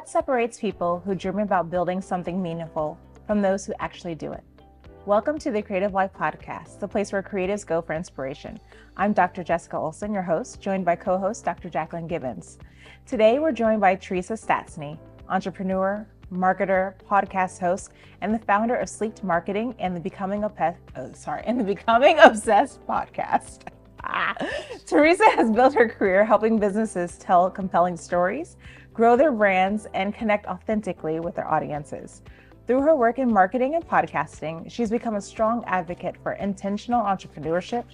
What separates people who dream about building something meaningful from those who actually do it? Welcome to the Creative Life Podcast, the place where creatives go for inspiration. I'm Dr. Jessica Olson, your host, joined by co-host Dr. Jacqueline Gibbons. Today, we're joined by Teresa Stasny, entrepreneur, marketer, podcast host, and the founder of Sleeked Marketing and the Becoming Obsessed podcast. Teresa has built her career helping businesses tell compelling stories, grow their brands, and connect authentically with their audiences. Through her work in marketing and podcasting, she's become a strong advocate for intentional entrepreneurship,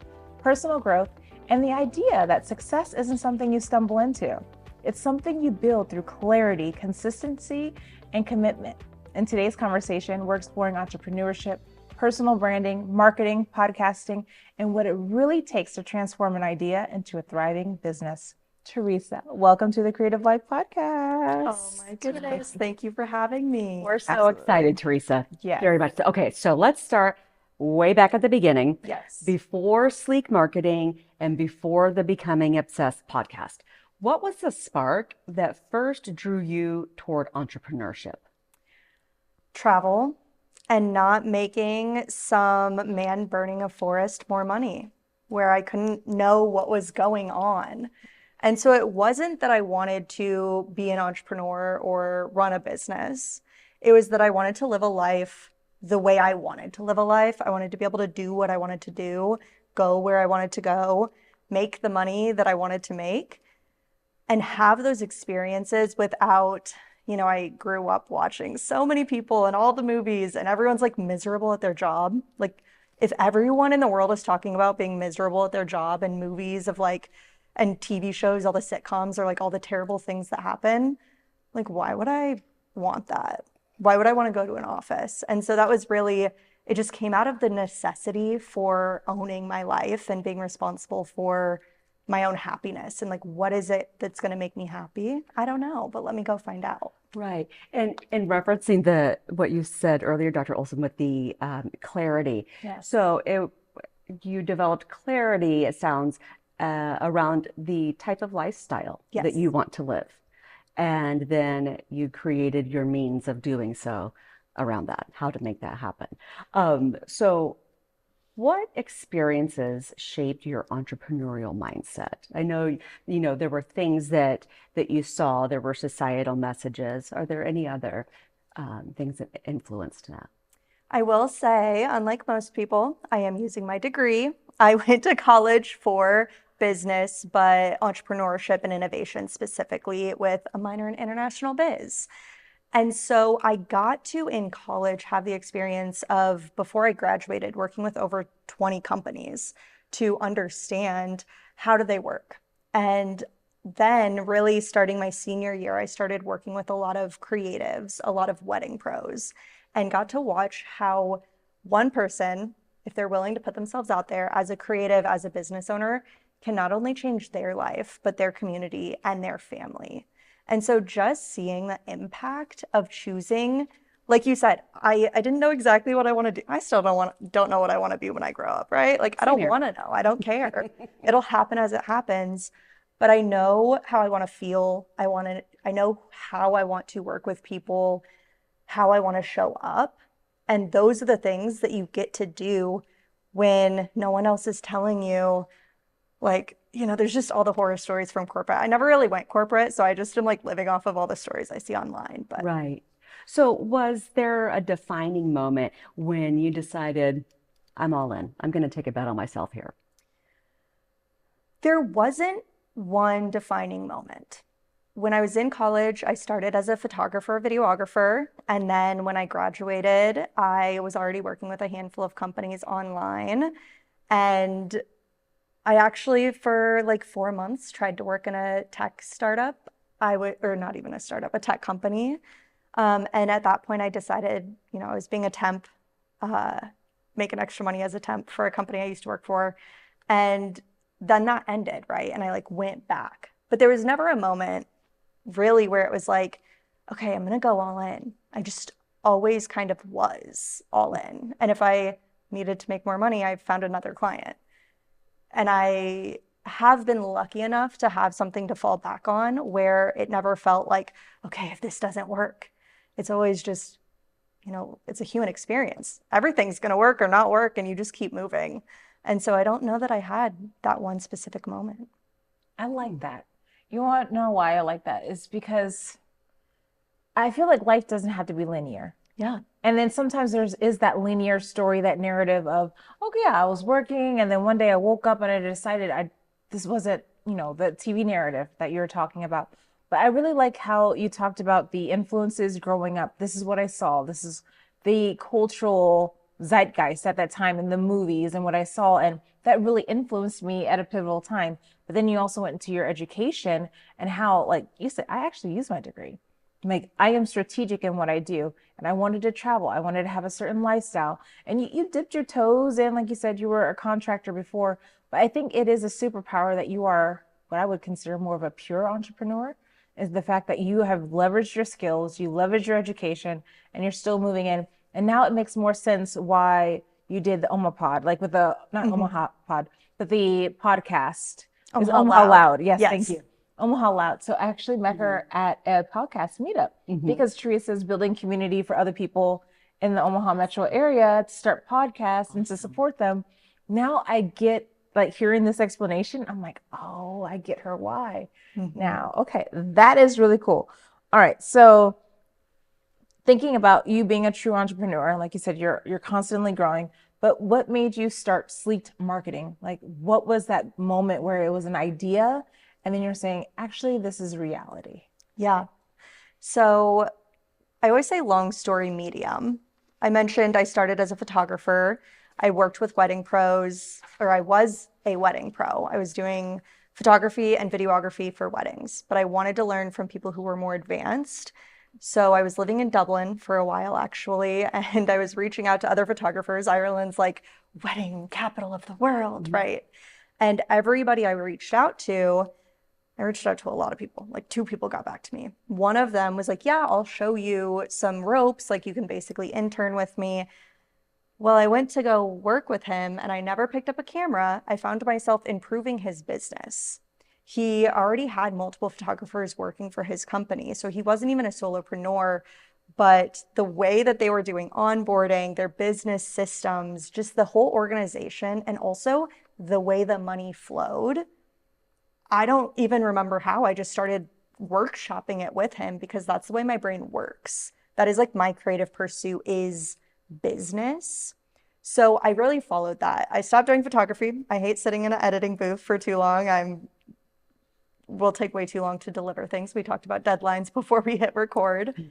personal growth, and the idea that success isn't something you stumble into. It's something you build through clarity, consistency, and commitment. In today's conversation, we're exploring entrepreneurship, personal branding, marketing, podcasting, and what it really takes to transform an idea into a thriving business. Teresa, welcome to the Creative Life Podcast. Oh my goodness. Thank you for having me. We're so excited, Teresa. Yes. Very much so. Okay, so let's start way back at the beginning. Yes. Before Sleek Marketing and before the Becoming Obsessed podcast. What was the spark that first drew you toward entrepreneurship? Travel and not making some man burning a forest more money, where I couldn't know what was going on. And so it wasn't that I wanted to be an entrepreneur or run a business. It was that I wanted to live a life the way I wanted to live a life. I wanted to be able to do what I wanted to do, go where I wanted to go, make the money that I wanted to make, and have those experiences without, I grew up watching so many people in all the movies and everyone's like miserable at their job. Like if everyone in the world is talking about being miserable at their job and movies of like, and TV shows, all the sitcoms are like all the terrible things that happen. Like, why would I want that? Why would I want to go to an office? And so that was really, it just came out of the necessity for owning my life and being responsible for my own happiness. And like, what is it that's going to make me happy? I don't know, but let me go find out. Right. And referencing what you said earlier, Dr. Olson, with the clarity. Yes. So you developed clarity, it sounds, around the type of lifestyle Yes. that you want to live. And then you created your means of doing so around that, how to make that happen. So what experiences shaped your entrepreneurial mindset? I know, there were things that you saw, there were societal messages. Are there any other things that influenced that? I will say, unlike most people, I am using my degree. I went to college for business, but entrepreneurship and innovation specifically, with a minor in international biz. And so I got to, in college, have the experience of, before I graduated, working with over 20 companies to understand how do they work. And then really starting my senior year, I started working with a lot of creatives, a lot of wedding pros, and got to watch how one person, if they're willing to put themselves out there as a creative, as a business owner, can not only change their life, but their community and their family. And so just seeing the impact of choosing, like you said, I didn't know exactly what I want to do. I still don't know what I want to be when I grow up, right? Like, I don't want to know. I don't care. It'll happen as it happens. But I know how I want to feel. I know how I want to work with people, how I want to show up. And those are the things that you get to do when no one else is telling you, like, there's just all the horror stories from corporate. I never really went corporate, so I just am like living off of all the stories I see online. But Right. So was there a defining moment when you decided, I'm all in, I'm going to take a bet on myself here? there wasn't one defining moment. When I was in college, I started as a photographer, videographer. And then when I graduated, I was already working with a handful of companies online. And I actually, for like 4 months, tried to work in a tech startup. Or not even a startup, a tech company. And at that point, I decided, I was being a temp, making extra money as a temp for a company I used to work for. And then that ended, right? And I like went back. But there was never a moment really where it was like, okay, I'm going to go all in. I just always kind of was all in. And if I needed to make more money, I found another client. And I have been lucky enough to have something to fall back on where it never felt like, okay, if this doesn't work, it's always just, it's a human experience. Everything's going to work or not work, and you just keep moving. And so I don't know that I had that one specific moment. I like that. You want to know why I like that? Is because I feel like life doesn't have to be linear. Yeah. And then sometimes is that linear story, that narrative of, okay, yeah, I was working and then one day I woke up and I decided this wasn't, the TV narrative that you're talking about. But I really like how you talked about the influences growing up. This is what I saw. This is the cultural zeitgeist at that time in the movies and what I saw. And that really influenced me at a pivotal time. But then you also went into your education and how, like you said, I actually used my degree. Like I am strategic in what I do, and I wanted to travel. I wanted to have a certain lifestyle. And you dipped your toes in, like you said, you were a contractor before. But I think it is a superpower that you are what I would consider more of a pure entrepreneur, is the fact that you have leveraged your skills, you leveraged your education, and you're still moving in. And now it makes more sense why you did the Omaha Pod, like with the, not Omaha Pod, but the podcast. Is Omaha Loud. Yes, thank you. Omaha Loud. So I actually met her at a podcast meetup because Teresa is building community for other people in the Omaha metro area to start podcasts and to support them. Now I get, like, hearing this explanation, I'm like, oh, I get her why now. Okay, that is really cool. All right, so thinking about you being a true entrepreneur, like you said, you're constantly growing. But what made you start Sleeked Marketing? Like, what was that moment where it was an idea and then you're saying, actually, this is reality? Yeah. So I always say long story medium. I mentioned I started as a photographer. I worked with wedding pros, or I was a wedding pro. I was doing photography and videography for weddings, but I wanted to learn from people who were more advanced. So I was living in Dublin for a while, actually, and I was reaching out to other photographers. Ireland's like wedding capital of the world, right? And everybody I reached out to a lot of people. Like 2 people got back to me. One of them was like, yeah, I'll show you some ropes. Like you can basically intern with me. Well, I went to go work with him and I never picked up a camera. I found myself improving his business. He already had multiple photographers working for his company. So he wasn't even a solopreneur, but the way that they were doing onboarding, their business systems, just the whole organization, and also the way the money flowed, I don't even remember how. I just started workshopping it with him because that's the way my brain works. That is like my creative pursuit is business. So I really followed that. I stopped doing photography. I hate sitting in an editing booth for too long. Will take way too long to deliver things. We talked about deadlines before we hit record.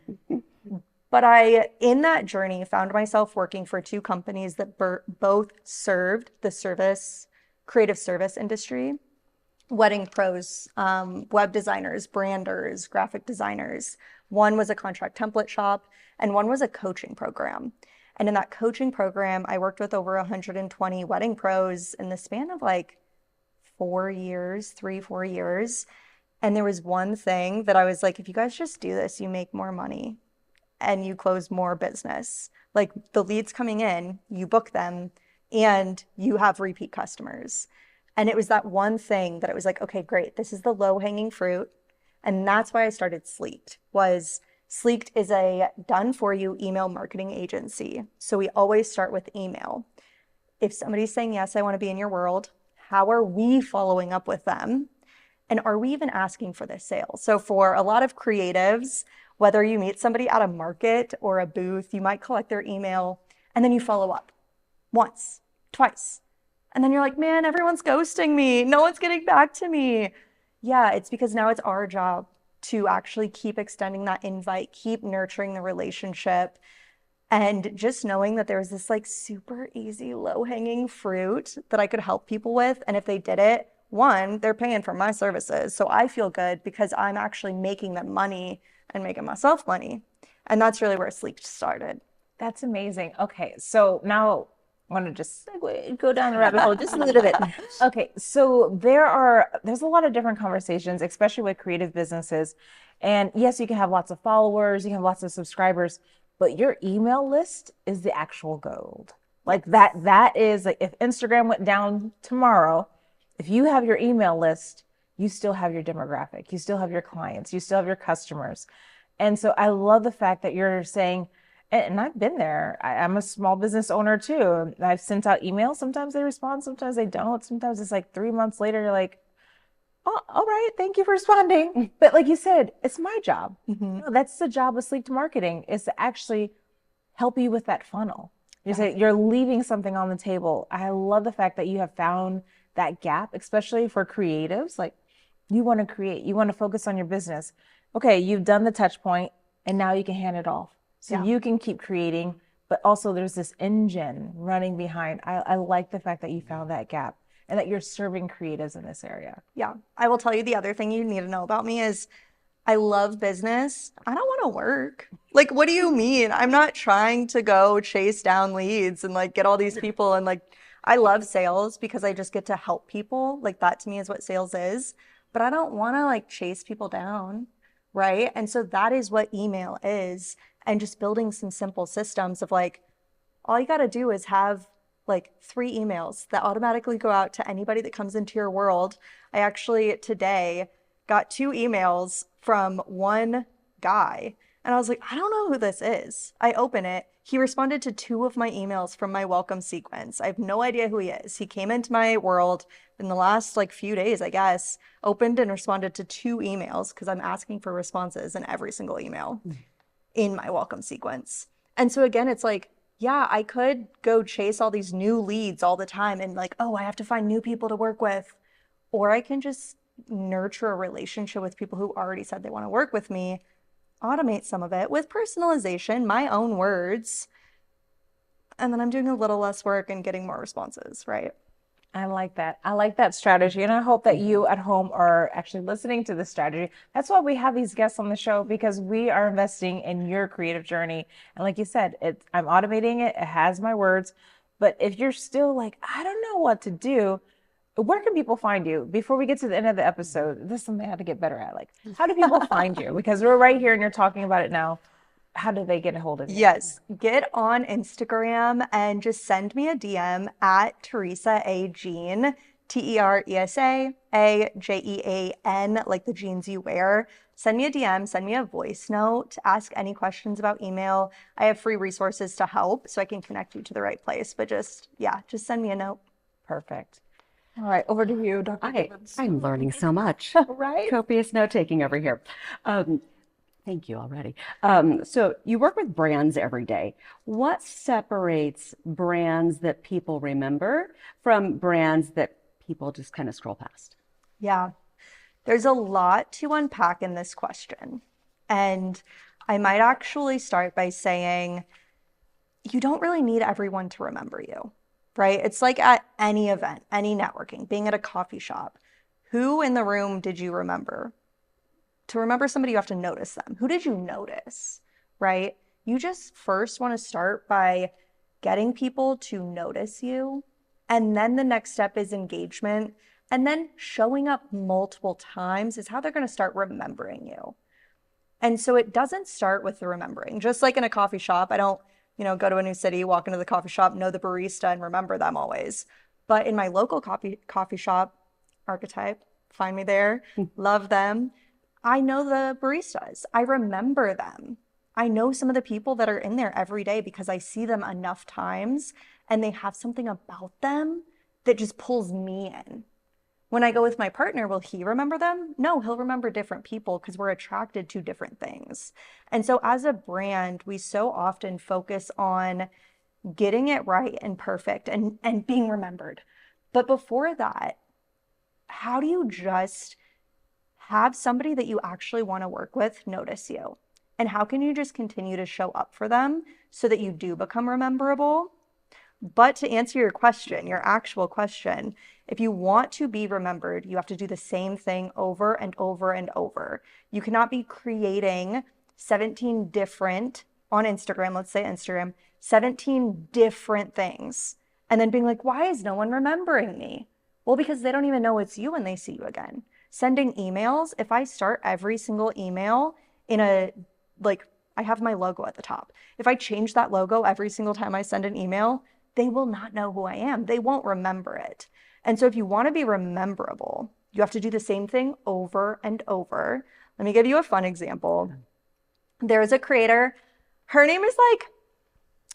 But I, in that journey, found myself working for 2 companies that both served the creative service industry. Wedding pros, web designers, branders, graphic designers. One was a contract template shop and one was a coaching program. And in that coaching program, I worked with over 120 wedding pros in the span of like 4 years, 4 years. And there was one thing that I was like, if you guys just do this, you make more money and you close more business. Like the leads coming in, you book them and you have repeat customers. And it was that one thing that it was like, okay, great. This is the low-hanging fruit. And that's why I started Sleeked. Sleeked is a done-for-you email marketing agency. So we always start with email. If somebody's saying, yes, I want to be in your world, how are we following up with them? And are we even asking for this sale? So for a lot of creatives, whether you meet somebody at a market or a booth, you might collect their email and then you follow up once, twice. And then you're like, man, everyone's ghosting me. No one's getting back to me. Yeah, it's because now it's our job to actually keep extending that invite, keep nurturing the relationship, and just knowing that there's this like super easy, low-hanging fruit that I could help people with. And if they did it, one, they're paying for my services. So I feel good because I'm actually making them money and making myself money. And that's really where Sleek started. That's amazing. Okay, so now I want to just go down the rabbit hole just a little bit. Okay, so there's a lot of different conversations, especially with creative businesses. And yes, you can have lots of followers, you can have lots of subscribers, but your email list is the actual gold. Like that is like if Instagram went down tomorrow, If you have your email list, you still have your demographic, you still have your clients, you still have your customers. And so I love the fact that you're saying, and I've been there. I'm a small business owner too. I've sent out emails. Sometimes they respond, sometimes they don't. Sometimes it's like 3 months later, you're like, oh, all right, thank you for responding. But like you said, it's my job. Mm-hmm. No, that's the job of sleep to marketing, is to actually help you with that funnel. You say Yes. you're leaving something on the table. I love the fact that you have found that gap, especially for creatives. Like, you want to create, you want to focus on your business. Okay, you've done the touch point and now you can hand it off. So Yeah. you can keep creating, but also there's this engine running behind. I like the fact that you found that gap and that you're serving creatives in this area. Yeah. I will tell you the other thing you need to know about me is I love business. I don't want to work. Like, what do you mean? I'm not trying to go chase down leads and like get all these people. And like, I love sales because I just get to help people. Like, that to me is what sales is. But I don't want to like chase people down. Right. And so that is what email is. And just building some simple systems of like, all you got to do is have like 3 emails that automatically go out to anybody that comes into your world. I actually today got 2 emails from one guy, and I was like, I don't know who this is. I open it. He responded to 2 of my emails from my welcome sequence. I have no idea who he is. He came into my world in the last like few days, I guess, opened and responded to 2 emails because I'm asking for responses in every single email in my welcome sequence. And so again, it's like, yeah, I could go chase all these new leads all the time and like, oh, I have to find new people to work with. Or I can just nurture a relationship with people who already said they want to work with me, automate some of it with personalization, my own words, and then I'm doing a little less work and getting more responses, right? I like that. I like that strategy. And I hope that you at home are actually listening to this strategy. That's why we have these guests on the show, because we are investing in your creative journey. And like you said, I'm automating it. It has my words. But if you're still like, I don't know what to do, where can people find you? Before we get to the end of the episode, this is something I have to get better at. Like, how do people find you? Because we're right here and you're talking about it now. How do they get a hold of you? Yes, get on Instagram and just send me a DM at Teresa A. Jean, Teresa A Jean, like the jeans you wear. Send me a DM, send me a voice note, ask any questions about email. I have free resources to help so I can connect you to the right place. But just, yeah, just send me a note. Perfect. All right, over to you, Dr. Gibbons. I'm learning so much. Right? Copious note taking over here. Thank you already. So you work with brands every day. What separates brands that people remember from brands that people just kind of scroll past? Yeah, there's a lot to unpack in this question. And I might actually start by saying you don't really need everyone to remember you, right? It's like at any event, any networking, being at a coffee shop. Who in the room did you remember? To remember somebody, you have to notice them. Who did you notice, right? You just first want to start by getting people to notice you. And then the next step is engagement. And then showing up multiple times is how they're going to start remembering you. And so it doesn't start with the remembering. Just like in a coffee shop, I don't, go to a new city, walk into the coffee shop, know the barista and remember them always. But in my local coffee shop archetype, find me there, love them. I know the baristas. I remember them. I know some of the people that are in there every day because I see them enough times and they have something about them that just pulls me in. When I go with my partner, will he remember them? No, he'll remember different people because we're attracted to different things. And so as a brand, we so often focus on getting it right and perfect and being remembered. But before that, how do you just have somebody that you actually want to work with notice you? And how can you just continue to show up for them so that you do become rememberable? But to answer your question, your actual question, if you want to be remembered, you have to do the same thing over and over and over. You cannot be creating 17 different, on Instagram, let's say Instagram, 17 different things, and then being like, why is no one remembering me? Well, because they don't even know it's you when they see you again. Sending emails, if I start every single email in I have my logo at the top. If I change that logo every single time I send an email, they will not know who I am. They won't remember it. And so if you want to be rememberable, you have to do the same thing over and over. Let me give you a fun example. There's a creator. Her name is like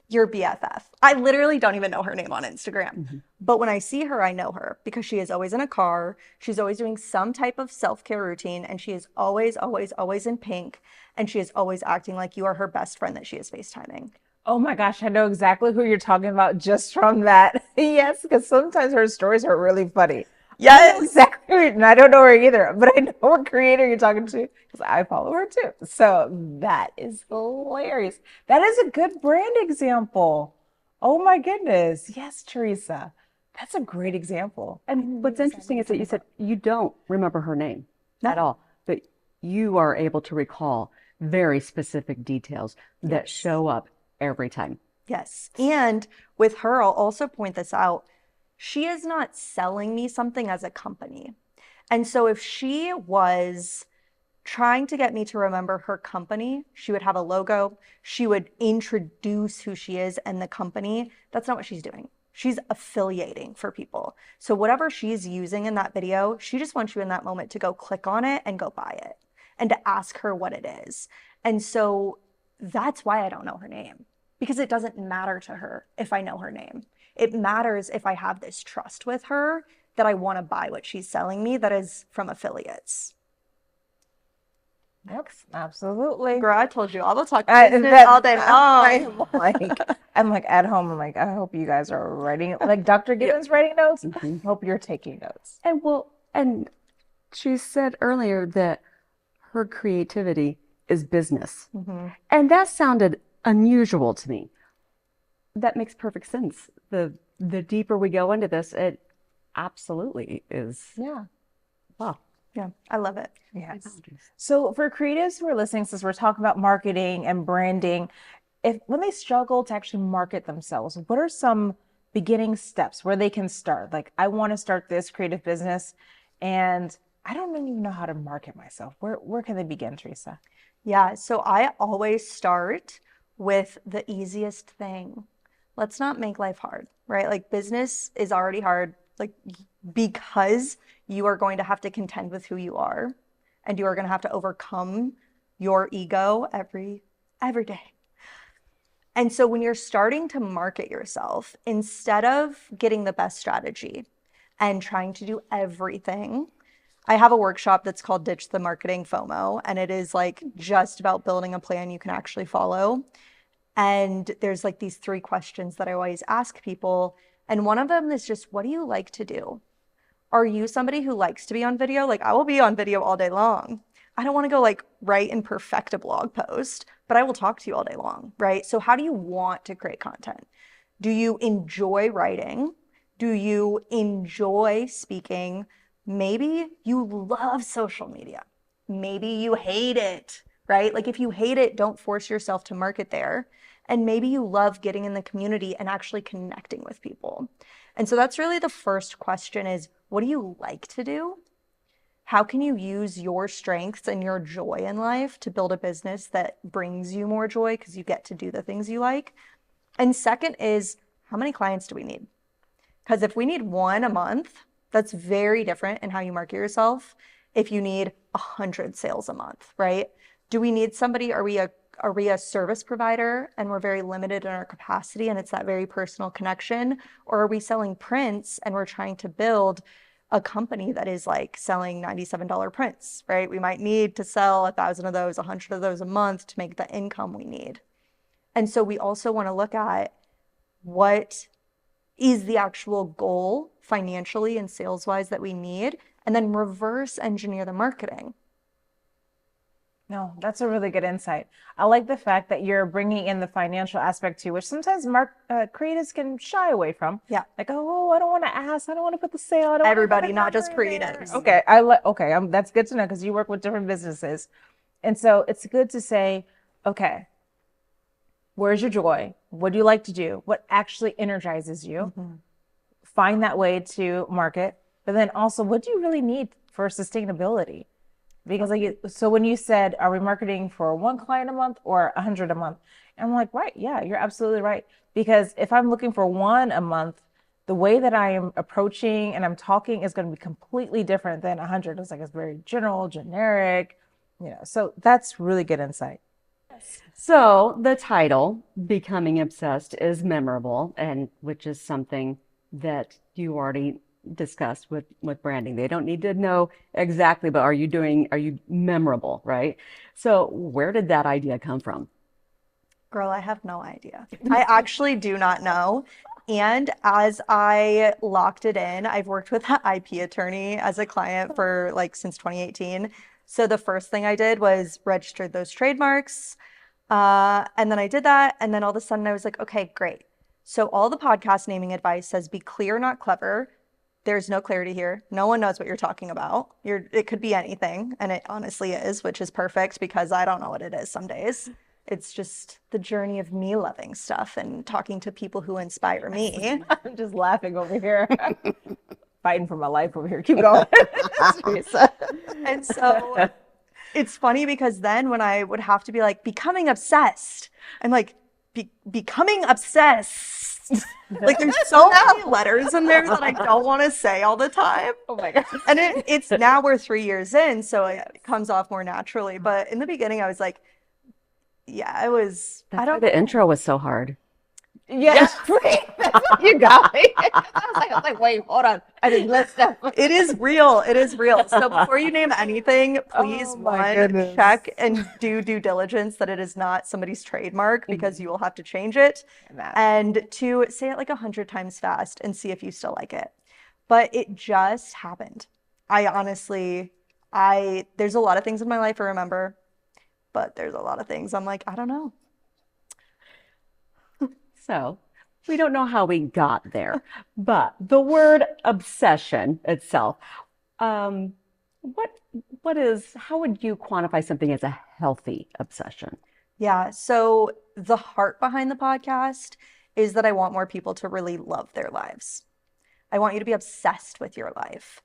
your BFF. I literally don't even know her name on Instagram. But when I see her, I know her because she is always in a car. She's always doing some type of self-care routine, and she is always, always, always in pink. And she is always acting like you are her best friend that she is FaceTiming. Oh my gosh, I know exactly who you're talking about just from that. Yes, because sometimes her stories are really funny. I know Yes. exactly, and I don't know her either, but I know what creator you're talking to because I follow her too. So that is hilarious. That is a good brand example. Oh my goodness. Yes, Teresa. That's a great example. I And knew what's interesting exactly is that you what said you don't remember her name at No. all, but you are able to recall very specific details that Yes. show up every time. Yes. And with her, I'll also point this out. She is not selling me something as a company. And so if she was trying to get me to remember her company, she would have a logo, she would introduce who she is and the company. That's not what she's doing. She's affiliating for people. So whatever she's using in that video, she just wants you in that moment to go click on it and go buy it and to ask her what it is. And so that's why I don't know her name, because it doesn't matter to her if I know her name. It matters if I have this trust with her that I want to buy what she's selling me that is from affiliates. Yep, absolutely. Girl, I told you, I will talk I, business that all day I'm long. like at home. I'm like, I hope you guys are writing, like Dr. Gibbons writing notes. Mhm. I hope you're taking notes. And she said earlier that her creativity is business. And that sounded unusual to me. That makes perfect sense. The deeper we go into this, it absolutely is. Yeah. Wow. Yeah, I love it. Yes. So for creatives who are listening, since we're talking about marketing and branding, if when they struggle to actually market themselves, what are some beginning steps where they can start? Like, I want to start this creative business and I don't even know how to market myself. Where can they begin, Teresa? Yeah, so I always start with the easiest thing. Let's not make life hard, right? Like business is already hard, like because you are going to have to contend with who you are and you are going to have to overcome your ego every day. And so when you're starting to market yourself, instead of getting the best strategy and trying to do everything, I have a workshop that's called Ditch the Marketing FOMO, and it is like just about building a plan you can actually follow. And there's like these 3 questions that I always ask people. And one of them is just, what do you like to do? Are you somebody who likes to be on video? Like, I will be on video all day long. I don't want to go like write and perfect a blog post, but I will talk to you all day long, right? So how do you want to create content? Do you enjoy writing? Do you enjoy speaking? Maybe you love social media. Maybe you hate it, right? Like if you hate it, don't force yourself to market there. And maybe you love getting in the community and actually connecting with people. And so that's really the first question is, what do you like to do? How can you use your strengths and your joy in life to build a business that brings you more joy because you get to do the things you like? And second is, how many clients do we need? Because if we need 1 a month, that's very different in how you market yourself. If you need 100 sales a month, right? Do we need somebody? Are we a service provider and we're very limited in our capacity and it's that very personal connection? Or are we selling prints and we're trying to build a company that is like selling $97 prints, right? We might need to sell 1,000 of those, 100 of those a month to make the income we need. And so we also want to look at what is the actual goal financially and sales wise that we need, and then reverse engineer the marketing. No, that's a really good insight. I like the fact that you're bringing in the financial aspect too, which sometimes creatives can shy away from. Yeah. Like, oh, I don't want to ask. I don't want to put the sale. I don't want to put Everybody, a not just number in there. creatives. Okay, that's good to know because you work with different businesses, and so it's good to say, okay, where's your joy? What do you like to do? What actually energizes you? Find that way to market, but then also, what do you really need for sustainability? Because so when you said, are we marketing for 1 client a month or 100 a month? And I'm like, right, yeah, you're absolutely right. Because if I'm looking for 1 a month, the way that I am approaching and I'm talking is going to be completely different than 100. It's like it's very general, generic, so that's really good insight. So the title, Becoming Obsessed, is memorable, and which is something that you already discussed with branding. They don't need to know exactly, but are you memorable, right? So where did that idea come from? Girl, I have no idea. I actually do not know. And as I locked it in, I've worked with an IP attorney as a client for like since 2018. So the first thing I did was registered those trademarks. And then I did that. And then all of a sudden I was like, okay, great. So all the podcast naming advice says be clear, not clever. There's no clarity here. No one knows what you're talking about. It could be anything. And it honestly is, which is perfect because I don't know what it is some days. It's just the journey of me loving stuff and talking to people who inspire me. I'm just laughing over here, fighting for my life over here. Keep going. Teresa. And so it's funny because then when I would have to be like, becoming obsessed, I'm like, becoming obsessed. Like there's so many letters in there that I don't want to say all the time. Oh my God. And it's now we're 3 years in, so it comes off more naturally. But in the beginning, I was like, yeah, it was, That's why the intro was so hard. Yes, that's what you got me. I was like, wait, hold on. I didn't listen. it is real. It is real. So before you name anything, please Oh my goodness. check and do due diligence that it is not somebody's trademark because you will have to change it. And two, say it like 100 times fast and see if you still like it. But it just happened. I honestly, there's a lot of things in my life I remember, but there's a lot of things I'm like, I don't know. So we don't know how we got there, but the word obsession itself, how would you quantify something as a healthy obsession? Yeah, so the heart behind the podcast is that I want more people to really love their lives. I want you to be obsessed with your life.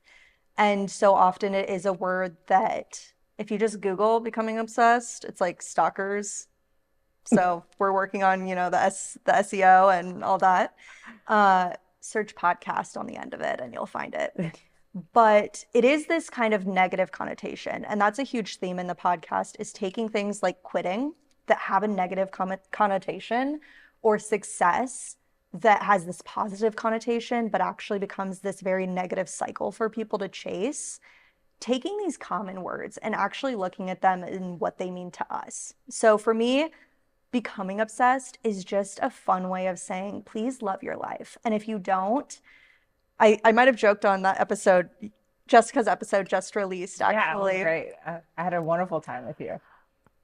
And so often it is a word that if you just Google becoming obsessed, it's like stalkers. So we're working on, the SEO and all that. Search podcast on the end of it and you'll find it. But it is this kind of negative connotation. And that's a huge theme in the podcast is taking things like quitting that have a negative connotation or success that has this positive connotation, but actually becomes this very negative cycle for people to chase. Taking these common words and actually looking at them and what they mean to us. So for me, becoming obsessed is just a fun way of saying, please love your life. And if you don't, I might have joked on that episode, Jessica's episode just released, actually. Yeah, it was great. I had a wonderful time with you.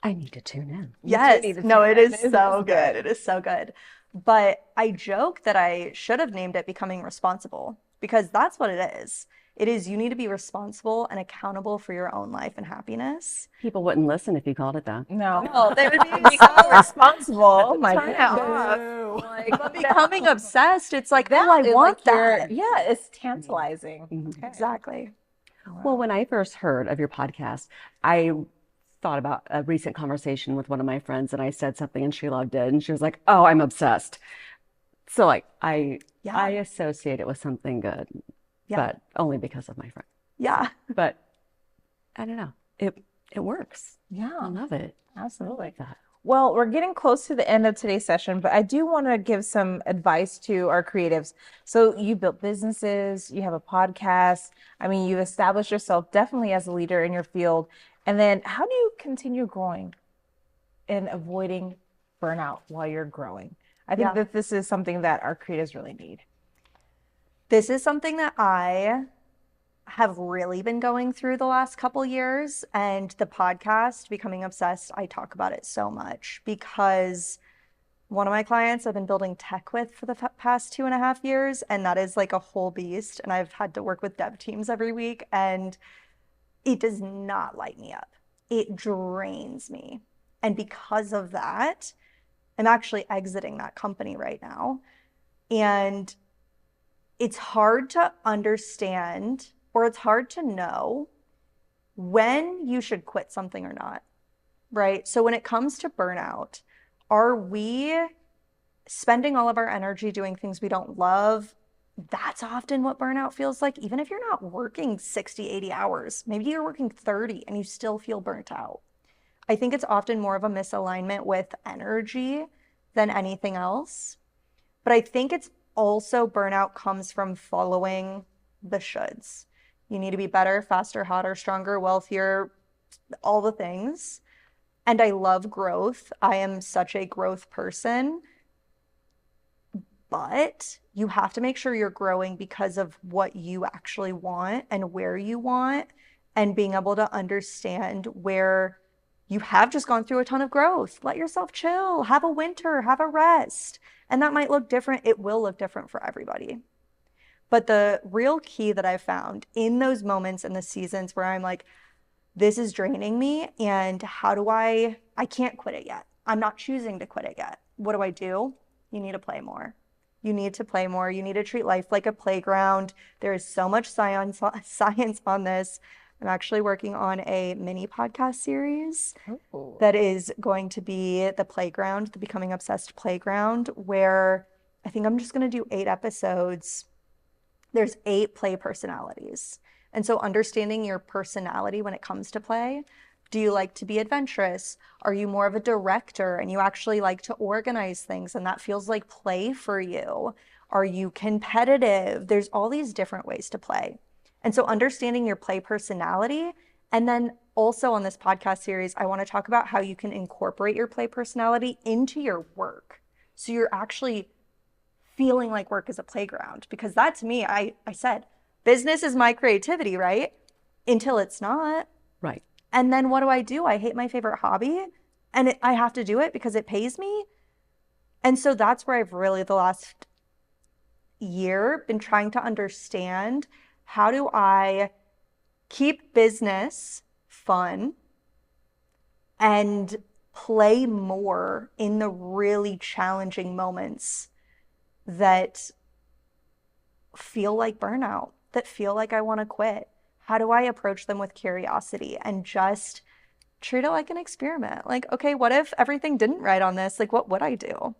I need to tune in. Yes. No, it is so good. It is so good. But I joke that I should have named it Becoming Responsible because that's what it is. It is you need to be responsible and accountable for your own life and happiness. People wouldn't listen if you called it that. No, they would be so responsible. Oh my turn it goodness. off. But becoming obsessed, it's like, oh, I want that. Yeah, it's tantalizing. Okay. Exactly. Well, when I first heard of your podcast, I thought about a recent conversation with one of my friends and I said something and she loved it and she was like, oh, I'm obsessed. So like I associate it with something good. Yeah. But only because of my friend. Yeah. But I don't know. It works. Yeah. I love it. Absolutely. I like that. Well, we're getting close to the end of today's session, but I do want to give some advice to our creatives. So you built businesses, you have a podcast. I mean, you've established yourself definitely as a leader in your field. And then how do you continue growing and avoiding burnout while you're growing? I think that this is something that our creatives really need. This is something that I have really been going through the last couple years, and the podcast, Becoming Obsessed, I talk about it so much because one of my clients I've been building tech with for the past 2.5 years, and that is like a whole beast, and I've had to work with dev teams every week, and it does not light me up. It drains me. And because of that, I'm actually exiting that company right now. And it's hard to understand, or it's hard to know when you should quit something or not, right? So when it comes to burnout, are we spending all of our energy doing things we don't love that's often what burnout feels like. Even if you're not working 60, 80 hours, maybe you're working 30 and you still feel burnt out. I think it's often more of a misalignment with energy than anything else. But I think it's also burnout comes from following the shoulds. You need to be better, faster, hotter, stronger, wealthier, all the things. And I love growth. I am such a growth person, but you have to make sure you're growing because of what you actually want and where you want, and being able to understand where you have just gone through a ton of growth. Let yourself chill, have a winter, have a rest. And that might look different. It will look different for everybody. But the real key that I've found in those moments and the seasons where I'm like, this is draining me, and how do I can't quit it yet. I'm not choosing to quit it yet. What do? You need to play more. You need to play more. You need to treat life like a playground. There is so much science on this. I'm actually working on a mini podcast series that is going to be the playground, the Becoming Obsessed playground, where I think I'm just going to do 8 episodes. There's 8 play personalities. And so understanding your personality when it comes to play. Do you like to be adventurous? Are you more of a director and you actually like to organize things and that feels like play for you? Are you competitive? There's all these different ways to play. And so understanding your play personality. And then also on this podcast series, I want to talk about how you can incorporate your play personality into your work. So you're actually feeling like work is a playground, because that's me. I said, business is my creativity, right? Until it's not. Right. And then what do? I hate my favorite hobby and I have to do it because it pays me. And so that's where I've really the last year been trying to understand, how do I keep business fun and play more in the really challenging moments that feel like burnout, that feel like I want to quit? How do I approach them with curiosity and just treat it like an experiment? Like, okay, what if everything didn't write on this? Like, what would I do?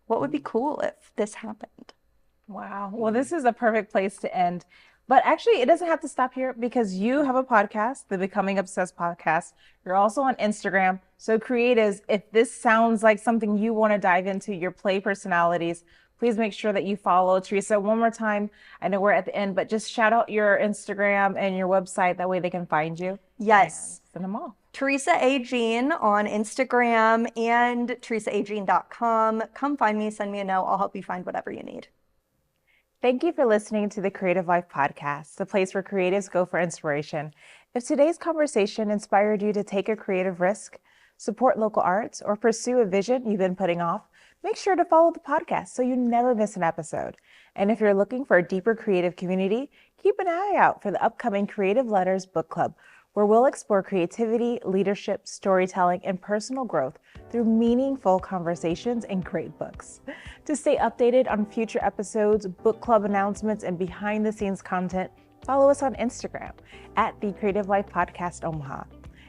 What would be cool if this happened? Wow. Well, this is a perfect place to end. But actually, it doesn't have to stop here, because you have a podcast, the Becoming Obsessed podcast. You're also on Instagram. So creatives, if this sounds like something you want to dive into, your play personalities, please make sure that you follow Teresa. One more time, I know we're at the end, but just shout out your Instagram and your website. That way they can find you. Yes. Send them all. Teresa A. Jean on Instagram and teresaajean.com. Come find me, send me a note. I'll help you find whatever you need. Thank you for listening to the Creative Life Podcast, the place where creatives go for inspiration. If today's conversation inspired you to take a creative risk, support local arts, or pursue a vision you've been putting off, make sure to follow the podcast so you never miss an episode. And if you're looking for a deeper creative community, keep an eye out for the upcoming Creative Letters Book Club, where we'll explore creativity, leadership, storytelling, and personal growth through meaningful conversations and great books. To stay updated on future episodes, book club announcements, and behind-the-scenes content, follow us on Instagram at the Creative Life Podcast Omaha.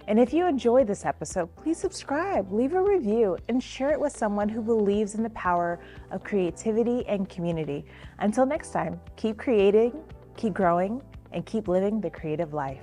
And if you enjoyed this episode, please subscribe, leave a review, and share it with someone who believes in the power of creativity and community. Until next time, keep creating, keep growing, and keep living the creative life.